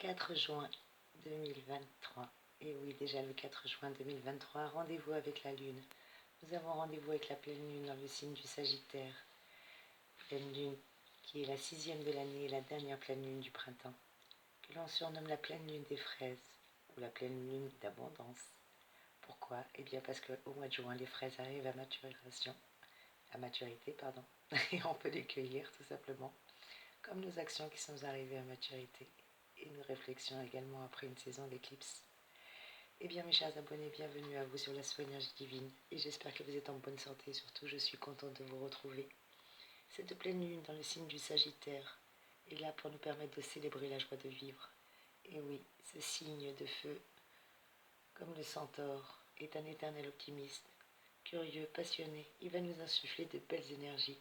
4 juin 2023. Et oui, déjà le 4 juin 2023, rendez-vous avec la Lune. Nous avons rendez-vous avec la pleine Lune dans le signe du Sagittaire. Pleine Lune qui est la 6e de l'année et la dernière pleine Lune du printemps, que l'on surnomme la pleine Lune des fraises ou la pleine Lune d'abondance. Pourquoi? Eh bien parce qu'au mois de juin, les fraises arrivent à maturité, et on peut les cueillir tout simplement, comme nos actions qui sont arrivées à maturité et nos réflexions également après une saison d'éclipse. Eh bien mes chers abonnés, bienvenue à vous sur la Énergie Divine et j'espère que vous êtes en bonne santé. Surtout, je suis contente de vous retrouver. Cette pleine lune dans le signe du Sagittaire est là pour nous permettre de célébrer la joie de vivre. Et oui, ce signe de feu, comme le centaure, est un éternel optimiste, curieux, passionné. Il va nous insuffler de belles énergies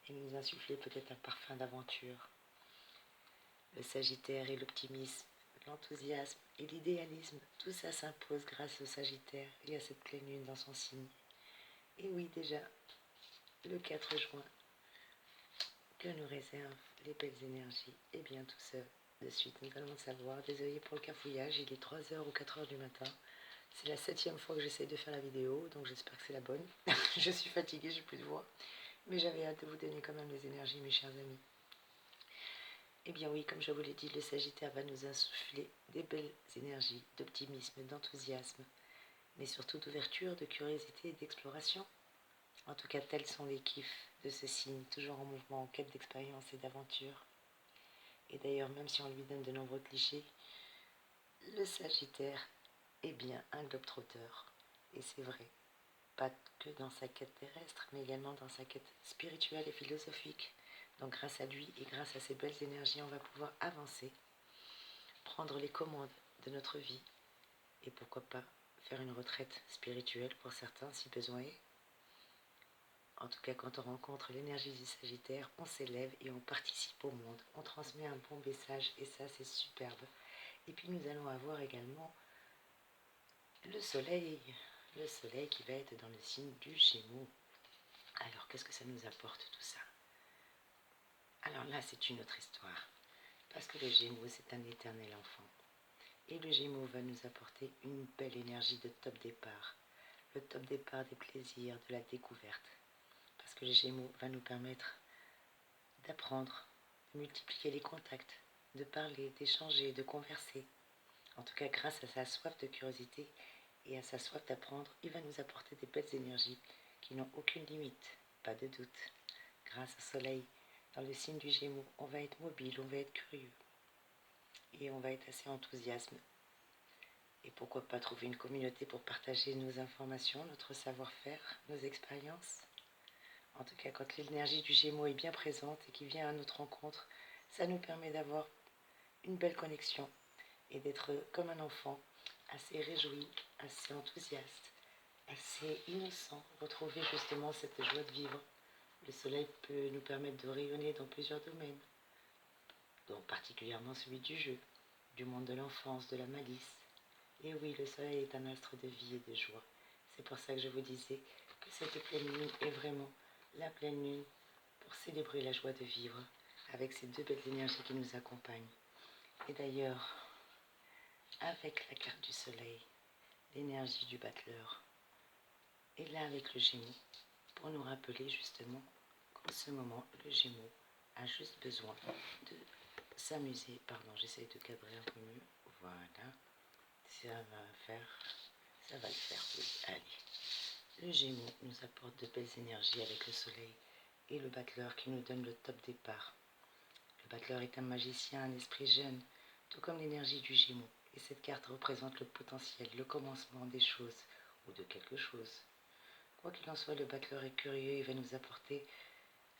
et nous insuffler peut-être un parfum d'aventure. Le Sagittaire et l'optimisme, l'enthousiasme et l'idéalisme, tout ça s'impose grâce au Sagittaire et à cette pleine lune dans son signe. Et oui, déjà, le 4 juin, que nous réservent les belles énergies. Et bien tout ça, de suite, nous allons le savoir. Désolé pour le cafouillage, il est 3h ou 4h du matin. C'est la 7e fois que j'essaie de faire la vidéo, donc j'espère que c'est la bonne. Je suis fatiguée, j'ai plus de voix. Mais j'avais hâte de vous donner quand même les énergies, mes chers amis. Eh bien oui, comme je vous l'ai dit, le Sagittaire va nous insuffler des belles énergies d'optimisme, d'enthousiasme, mais surtout d'ouverture, de curiosité et d'exploration. En tout cas, tels sont les kiffs de ce signe, toujours en mouvement, en quête d'expérience et d'aventure. Et d'ailleurs, même si on lui donne de nombreux clichés, le Sagittaire est bien un globe-trotteur. Et c'est vrai, pas que dans sa quête terrestre, mais également dans sa quête spirituelle et philosophique. Donc grâce à lui et grâce à ces belles énergies, on va pouvoir avancer, prendre les commandes de notre vie et pourquoi pas faire une retraite spirituelle pour certains si besoin est. En tout cas, quand on rencontre l'énergie du Sagittaire, on s'élève et on participe au monde, on transmet un bon message et ça c'est superbe. Et puis nous allons avoir également le soleil qui va être dans le signe du Gémeaux. Alors qu'est-ce que ça nous apporte tout ça? Alors là c'est une autre histoire, parce que le Gémeaux c'est un éternel enfant. Et le Gémeaux va nous apporter une belle énergie de top départ. Le top départ des plaisirs, de la découverte. Parce que le Gémeaux va nous permettre d'apprendre, de multiplier les contacts, de parler, d'échanger, de converser. En tout cas, grâce à sa soif de curiosité et à sa soif d'apprendre, il va nous apporter des belles énergies qui n'ont aucune limite, pas de doute. Grâce au soleil, dans le signe du Gémeaux, on va être mobile, on va être curieux et on va être assez enthousiaste. Et pourquoi pas trouver une communauté pour partager nos informations, notre savoir-faire, nos expériences. En tout cas, quand l'énergie du Gémeaux est bien présente et qui vient à notre rencontre, ça nous permet d'avoir une belle connexion et d'être comme un enfant, assez réjoui, assez enthousiaste, assez innocent, retrouver justement cette joie de vivre. Le soleil peut nous permettre de rayonner dans plusieurs domaines, donc particulièrement celui du jeu, du monde de l'enfance, de la malice. Et oui, le soleil est un astre de vie et de joie. C'est pour ça que je vous disais que cette pleine lune est vraiment la pleine lune pour célébrer la joie de vivre avec ces deux belles énergies qui nous accompagnent. Et d'ailleurs, avec la carte du soleil, l'énergie du battleur est là avec le Gémeaux pour nous rappeler justement qu'en ce moment, le Gémeaux a juste besoin de s'amuser. Pardon, j'essaie de cadrer un peu mieux. Voilà. Ça va le faire, oui. Allez. Le Gémeaux nous apporte de belles énergies avec le soleil et le battleur qui nous donne le top départ. Le battleur est un magicien, un esprit jeune, tout comme l'énergie du Gémeaux. Et cette carte représente le potentiel, le commencement des choses ou de quelque chose. Quoi qu'il en soit, le battleur est curieux et va nous apporter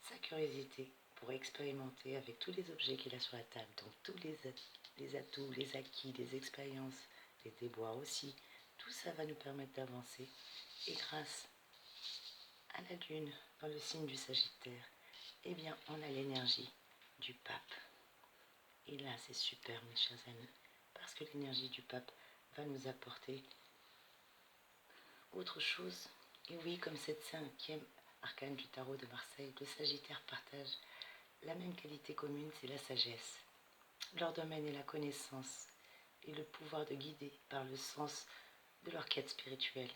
sa curiosité pour expérimenter avec tous les objets qu'il a sur la table, donc tous les atouts, les acquis, les expériences, les déboires aussi. Tout ça va nous permettre d'avancer. Et grâce à la lune dans le signe du Sagittaire, eh bien, on a l'énergie du pape. Et là, c'est super, mes chers amis, parce que l'énergie du pape va nous apporter autre chose. Et oui, comme cette 5e arcane du tarot de Marseille, le Sagittaire partage la même qualité commune, c'est la sagesse. Leur domaine est la connaissance et le pouvoir de guider par le sens de leur quête spirituelle.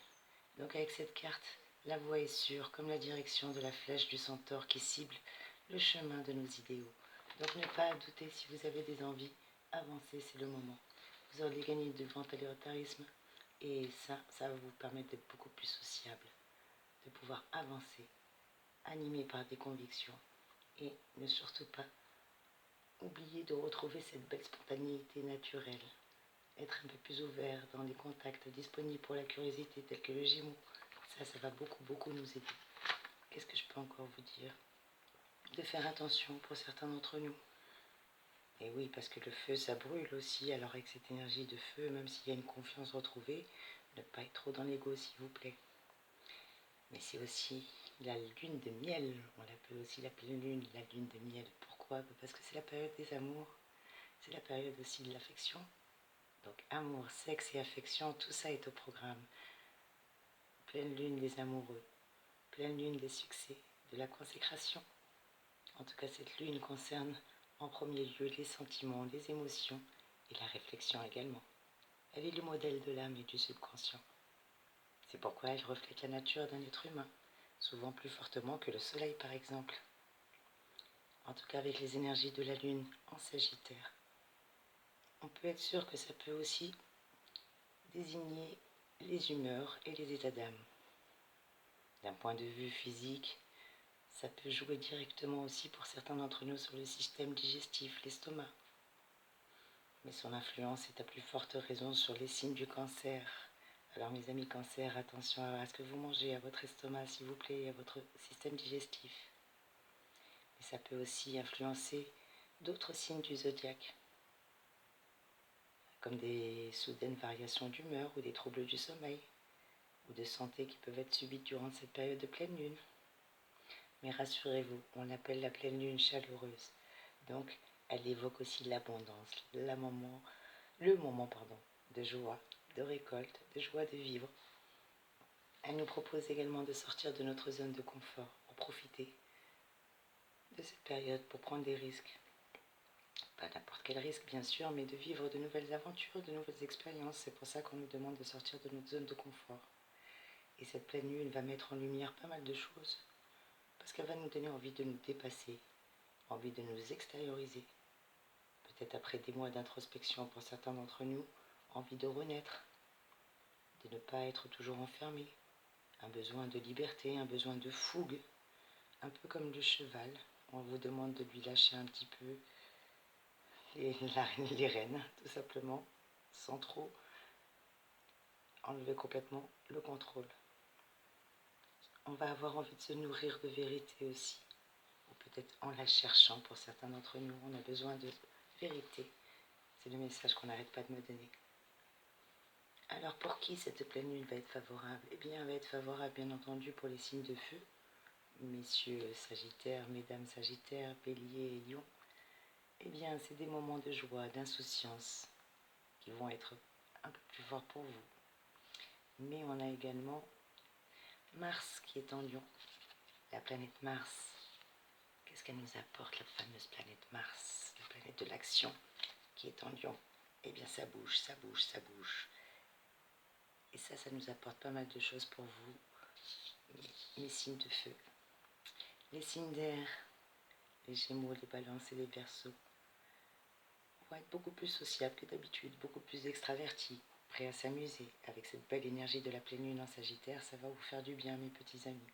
Donc avec cette carte, la voie est sûre, comme la direction de la flèche du centaure qui cible le chemin de nos idéaux. Donc ne pas douter si vous avez des envies, avancez, c'est le moment. Vous aurez gagné du volontarisme et ça va vous permettre d'être beaucoup plus sociable, de pouvoir avancer, animé par des convictions et ne surtout pas oublier de retrouver cette belle spontanéité naturelle. Être un peu plus ouvert dans les contacts disponibles pour la curiosité tels que le Gémeaux. Ça va beaucoup nous aider. Qu'est-ce que je peux encore vous dire? De faire attention pour certains d'entre nous. Et oui, parce que le feu, ça brûle aussi. Alors avec cette énergie de feu, même s'il y a une confiance retrouvée, ne pas être trop dans l'ego, s'il vous plaît. Mais c'est aussi la lune de miel. On l'appelle aussi la pleine lune, la lune de miel. Pourquoi? Parce que c'est la période des amours. C'est la période aussi de l'affection. Donc amour, sexe et affection, tout ça est au programme. Pleine lune des amoureux, pleine lune des succès, de la consécration. En tout cas, cette lune concerne en premier lieu les sentiments, les émotions et la réflexion également. Elle est le modèle de l'âme et du subconscient. C'est pourquoi elle reflète la nature d'un être humain, souvent plus fortement que le soleil par exemple. En tout cas avec les énergies de la lune en Sagittaire. On peut être sûr que ça peut aussi désigner les humeurs et les états d'âme. D'un point de vue physique, ça peut jouer directement aussi pour certains d'entre nous sur le système digestif, l'estomac. Mais son influence est à plus forte raison sur les signes du cancer. Alors mes amis cancer, attention à ce que vous mangez, à votre estomac s'il vous plaît, et à votre système digestif. Mais ça peut aussi influencer d'autres signes du zodiaque, comme des soudaines variations d'humeur ou des troubles du sommeil, ou de santé qui peuvent être subites durant cette période de pleine lune. Mais rassurez-vous, on l'appelle la pleine lune chaleureuse. Donc, elle évoque aussi l'abondance, le moment de joie, de récolte, de joie de vivre. Elle nous propose également de sortir de notre zone de confort pour profiter de cette période, pour prendre des risques. Pas n'importe quel risque, bien sûr, mais de vivre de nouvelles aventures, de nouvelles expériences. C'est pour ça qu'on nous demande de sortir de notre zone de confort. Et cette pleine lune va mettre en lumière pas mal de choses, parce qu'elle va nous donner envie de nous dépasser, envie de nous extérioriser. Peut-être après des mois d'introspection pour certains d'entre nous, envie de renaître, de ne pas être toujours enfermé, un besoin de liberté, un besoin de fougue, un peu comme le cheval. On vous demande de lui lâcher un petit peu les rênes, tout simplement, sans trop enlever complètement le contrôle. On va avoir envie de se nourrir de vérité aussi, ou peut-être en la cherchant pour certains d'entre nous. On a besoin de vérité. C'est le message qu'on n'arrête pas de me donner. Alors pour qui cette pleine lune va être favorable? Eh bien, elle va être favorable bien entendu pour les signes de feu, messieurs Sagittaires, mesdames Sagittaires, Bélier et Lion. Eh bien, c'est des moments de joie, d'insouciance qui vont être un peu plus forts pour vous. Mais on a également Mars qui est en Lion, la planète Mars. Qu'est-ce qu'elle nous apporte, la fameuse planète Mars, la planète de l'action qui est en Lion? Eh bien, ça bouge, ça bouge, ça bouge. Et ça nous apporte pas mal de choses pour vous, mes signes de feu. Les signes d'air, les Gémeaux, les Balances et les Verseaux vont être beaucoup plus sociables que d'habitude, beaucoup plus extravertis, prêts à s'amuser. Avec cette belle énergie de la pleine lune en Sagittaire, ça va vous faire du bien, mes petits amis.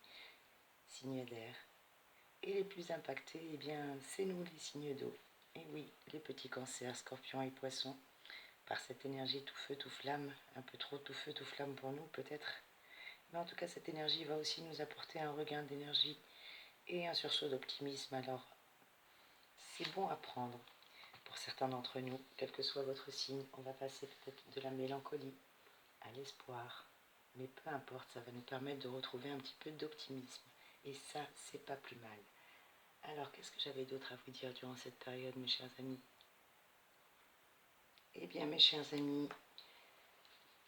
Signes d'air. Et les plus impactés, eh bien, c'est nous, les signes d'eau. Et oui, les petits cancers, scorpions et poissons, par cette énergie tout feu, tout flamme, un peu trop tout feu, tout flamme pour nous, peut-être. Mais en tout cas, cette énergie va aussi nous apporter un regain d'énergie et un sursaut d'optimisme. Alors, c'est bon à prendre. Pour certains d'entre nous, quel que soit votre signe, on va passer peut-être de la mélancolie à l'espoir. Mais peu importe, ça va nous permettre de retrouver un petit peu d'optimisme. Et ça, c'est pas plus mal. Alors, qu'est-ce que j'avais d'autre à vous dire durant cette période, mes chers amis? Eh bien, mes chers amis,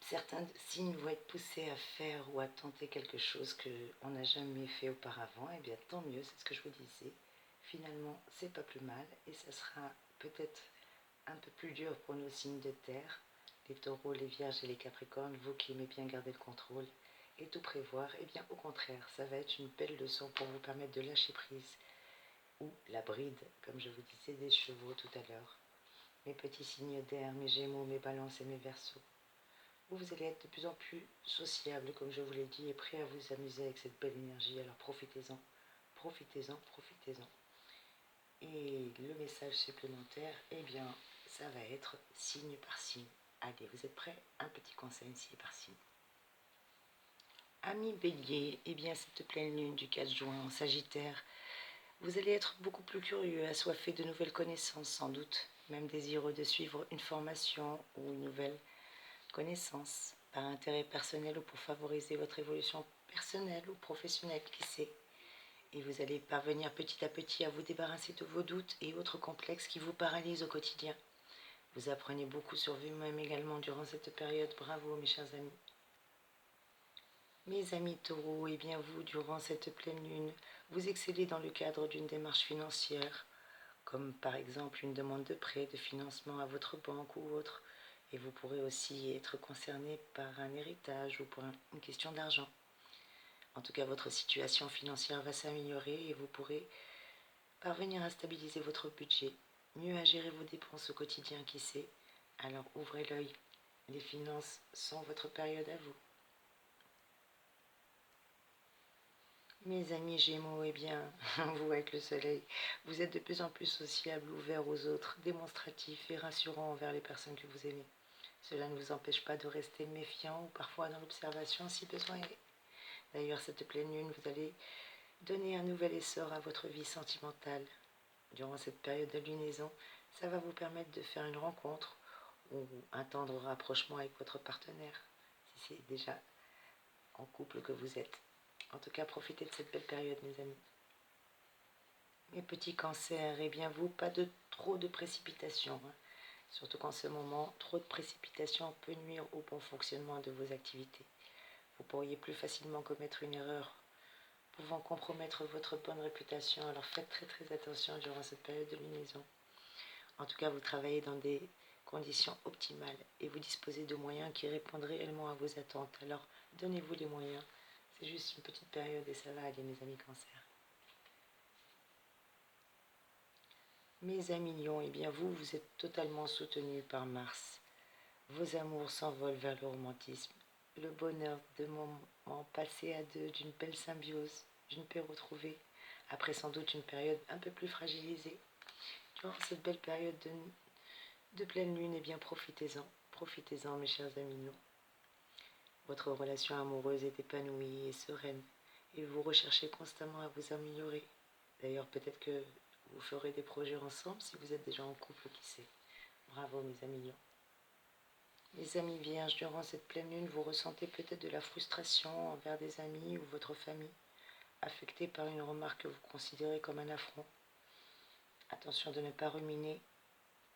certains signes vont être poussés à faire ou à tenter quelque chose qu'on n'a jamais fait auparavant. Eh bien, tant mieux, c'est ce que je vous disais. Finalement, c'est pas plus mal et ça sera peut-être un peu plus dur pour nos signes de terre, les taureaux, les vierges et les capricornes, vous qui aimez bien garder le contrôle et tout prévoir. Eh bien au contraire, ça va être une belle leçon pour vous permettre de lâcher prise, ou la bride, comme je vous disais, des chevaux tout à l'heure. Mes petits signes d'air, mes gémeaux, mes balances et mes verseaux. Vous allez être de plus en plus sociable, comme je vous l'ai dit, et prêt à vous amuser avec cette belle énergie. Alors profitez-en, profitez-en, profitez-en. Et le message supplémentaire, eh bien, ça va être signe par signe. Allez, vous êtes prêts? Un petit conseil signe par signe. Amis Bélier, eh bien, cette pleine lune du 4 juin en Sagittaire, vous allez être beaucoup plus curieux, assoiffé de nouvelles connaissances sans doute, même désireux de suivre une formation ou une nouvelle connaissance, par intérêt personnel ou pour favoriser votre évolution personnelle ou professionnelle, qui sait. Et vous allez parvenir petit à petit à vous débarrasser de vos doutes et autres complexes qui vous paralysent au quotidien. Vous apprenez beaucoup sur vous-même également durant cette période. Bravo mes chers amis. Mes amis taureaux, et bien vous, durant cette pleine lune, vous excellez dans le cadre d'une démarche financière, comme par exemple une demande de prêt, de financement à votre banque ou autre, et vous pourrez aussi être concerné par un héritage ou pour une question d'argent. En tout cas, votre situation financière va s'améliorer et vous pourrez parvenir à stabiliser votre budget, mieux à gérer vos dépenses au quotidien, qui sait. Alors ouvrez l'œil, les finances sont votre période à vous. Mes amis Gémeaux, eh bien, vous avec le soleil, vous êtes de plus en plus sociable, ouvert aux autres, démonstratif et rassurant envers les personnes que vous aimez. Cela ne vous empêche pas de rester méfiant ou parfois dans l'observation si besoin est. D'ailleurs, cette pleine lune, vous allez donner un nouvel essor à votre vie sentimentale. Durant cette période de lunaison, ça va vous permettre de faire une rencontre ou un tendre rapprochement avec votre partenaire, si c'est déjà en couple que vous êtes. En tout cas, profitez de cette belle période, mes amis. Mes petits cancers, eh bien vous, pas de trop de précipitations. Surtout qu'en ce moment, trop de précipitations peut nuire au bon fonctionnement de vos activités. Vous pourriez plus facilement commettre une erreur, pouvant compromettre votre bonne réputation. Alors faites très attention durant cette période de lunaison. En tout cas, vous travaillez dans des conditions optimales et vous disposez de moyens qui répondent réellement à vos attentes. Alors donnez-vous les moyens. C'est juste une petite période et ça va aller, mes amis cancers. Mes amis lions, eh bien vous, vous êtes totalement soutenus par Mars. Vos amours s'envolent vers le romantisme, le bonheur de moments passés à deux, d'une belle symbiose, d'une paix retrouvée, après sans doute une période un peu plus fragilisée. Durant cette belle période de pleine lune, eh bien profitez-en, profitez-en mes chers amis lions. Votre relation amoureuse est épanouie et sereine, et vous recherchez constamment à vous améliorer. D'ailleurs, peut-être que vous ferez des projets ensemble si vous êtes déjà en couple, qui sait. Bravo mes amis lions. Les amis vierges, durant cette pleine lune, vous ressentez peut-être de la frustration envers des amis ou votre famille, affectés par une remarque que vous considérez comme un affront. Attention de ne pas ruminer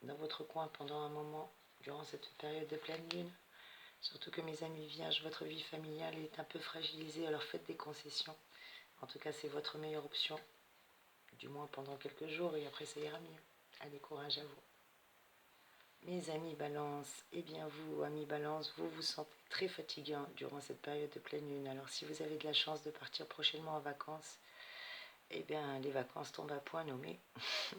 dans votre coin pendant un moment durant cette période de pleine lune. Surtout que mes amis vierges, votre vie familiale est un peu fragilisée, alors faites des concessions. En tout cas, c'est votre meilleure option, du moins pendant quelques jours, et après ça ira mieux. Allez, courage à vous. Mes amis Balance, eh bien vous, amis Balance, vous vous sentez très fatiguant durant cette période de pleine lune. Alors si vous avez de la chance de partir prochainement en vacances, eh bien les vacances tombent à point nommé.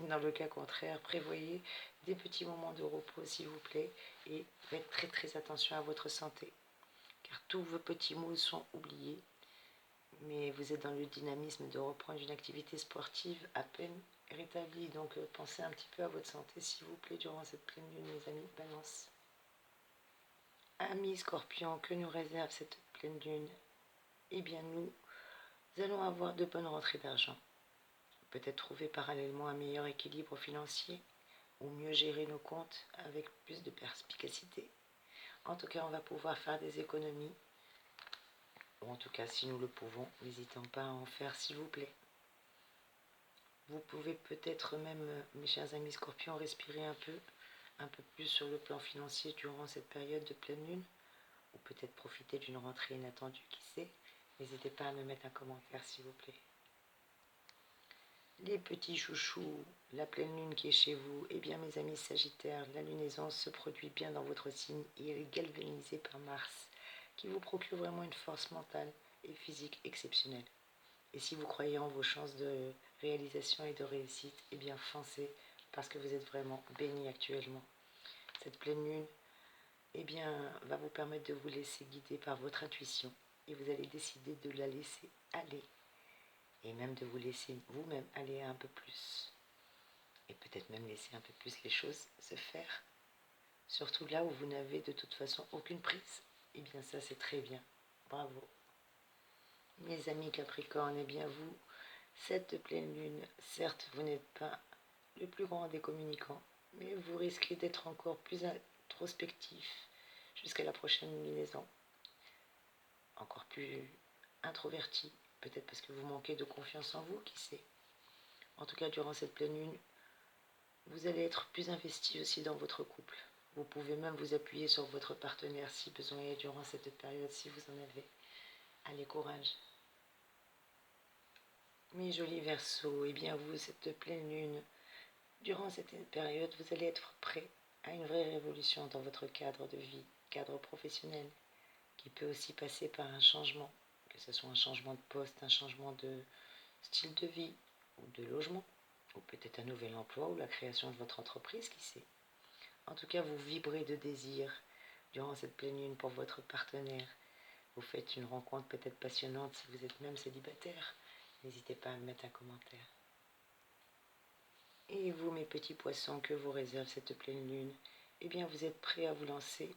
Dans le cas contraire, prévoyez des petits moments de repos s'il vous plaît et faites très attention à votre santé. Car tous vos petits maux sont oubliés, mais vous êtes dans le dynamisme de reprendre une activité sportive à peine rétablie. Donc pensez un petit peu à votre santé s'il vous plaît durant cette pleine lune, mes amis Balance. Amis Scorpion, que nous réserve cette pleine lune? Eh bien nous allons avoir de bonnes rentrées d'argent. Peut-être trouver parallèlement un meilleur équilibre financier ou mieux gérer nos comptes avec plus de perspicacité. En tout cas, on va pouvoir faire des économies. Ou en tout cas, si nous le pouvons, n'hésitons pas à en faire s'il vous plaît. Vous pouvez peut-être même, mes chers amis Scorpions, respirer un peu plus sur le plan financier durant cette période de pleine lune, ou peut-être profiter d'une rentrée inattendue, qui sait. N'hésitez pas à me mettre un commentaire s'il vous plaît. les petits chouchous, la pleine lune qui est chez vous, eh bien mes amis Sagittaires, la lunaison se produit bien dans votre signe et elle est galvanisée par Mars, qui vous procure vraiment une force mentale et physique exceptionnelle. Et si vous croyez en vos chances de réalisation et de réussite, eh bien foncez, parce que vous êtes vraiment béni actuellement. Cette pleine lune, eh bien, va vous permettre de vous laisser guider par votre intuition et vous allez décider de la laisser aller et même de vous laisser vous-même aller un peu plus et peut-être même laisser un peu plus les choses se faire, surtout là où vous n'avez de toute façon aucune prise. Eh bien ça c'est très bien, bravo. Mes amis Capricorne, eh bien vous, cette pleine lune, certes vous n'êtes pas le plus grand des communicants, mais vous risquez d'être encore plus introspectif jusqu'à la prochaine lunaison, encore plus introverti, peut-être parce que vous manquez de confiance en vous, qui sait. En tout cas, durant cette pleine lune, vous allez être plus investi aussi dans votre couple. Vous pouvez même vous appuyer sur votre partenaire si besoin est durant cette période, si vous en avez. Allez, courage. Mes jolis Verseaux, eh bien vous, cette pleine lune, durant cette période, vous allez être prêt à une vraie révolution dans votre cadre de vie, cadre professionnel, qui peut aussi passer par un changement, que ce soit un changement de poste, un changement de style de vie ou de logement, ou peut-être un nouvel emploi ou la création de votre entreprise, qui sait. En tout cas, vous vibrez de désir durant cette pleine lune pour votre partenaire. Vous faites une rencontre peut-être passionnante si vous êtes même célibataire. N'hésitez pas à me mettre un commentaire. Et vous, mes petits poissons, que vous réserve cette pleine lune? Eh bien, vous êtes prêts à vous lancer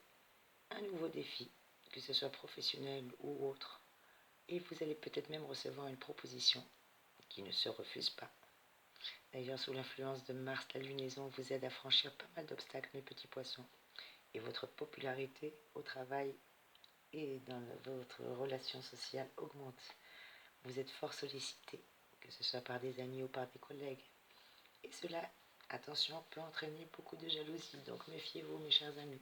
un nouveau défi, que ce soit professionnel ou autre. Et vous allez peut-être même recevoir une proposition qui ne se refuse pas. D'ailleurs, sous l'influence de Mars, la lunaison vous aide à franchir pas mal d'obstacles, mes petits poissons. Et votre popularité au travail et dans votre relation sociale augmente. Vous êtes fort sollicité, que ce soit par des amis ou par des collègues. Et cela, attention, peut entraîner beaucoup de jalousie. Donc méfiez-vous, mes chers amis.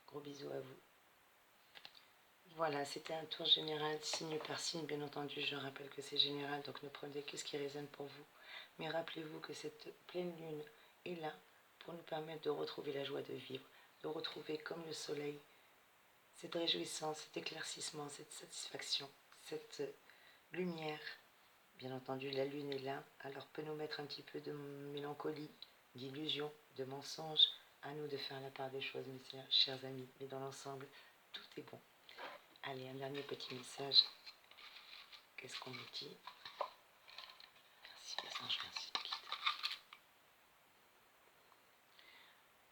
Gros bisous à vous. Voilà, c'était un tour général, signe par signe, bien entendu. Je rappelle que c'est général, donc ne prenez que ce qui résonne pour vous. Mais rappelez-vous que cette pleine lune est là pour nous permettre de retrouver la joie de vivre, de retrouver comme le soleil cette réjouissance, cet éclaircissement, cette satisfaction, cette lumière. Bien entendu, la lune est là, alors peut nous mettre un petit peu de mélancolie, d'illusion, de mensonge. À nous de faire la part des choses, mes chers amis. Mais dans l'ensemble, tout est bon. Allez, un dernier petit message. Qu'est-ce qu'on me dit? Merci les anges, merci le guide.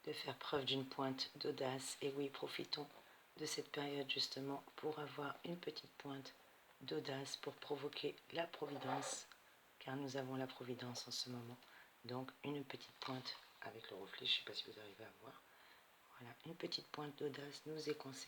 De faire preuve d'une pointe d'audace. Et oui, profitons de cette période justement pour avoir une petite pointe d'audace pour provoquer la providence, car nous avons la providence en ce moment. Donc une petite pointe avec le reflet, je ne sais pas si vous arrivez à voir. Voilà, une petite pointe d'audace nous est conseillée.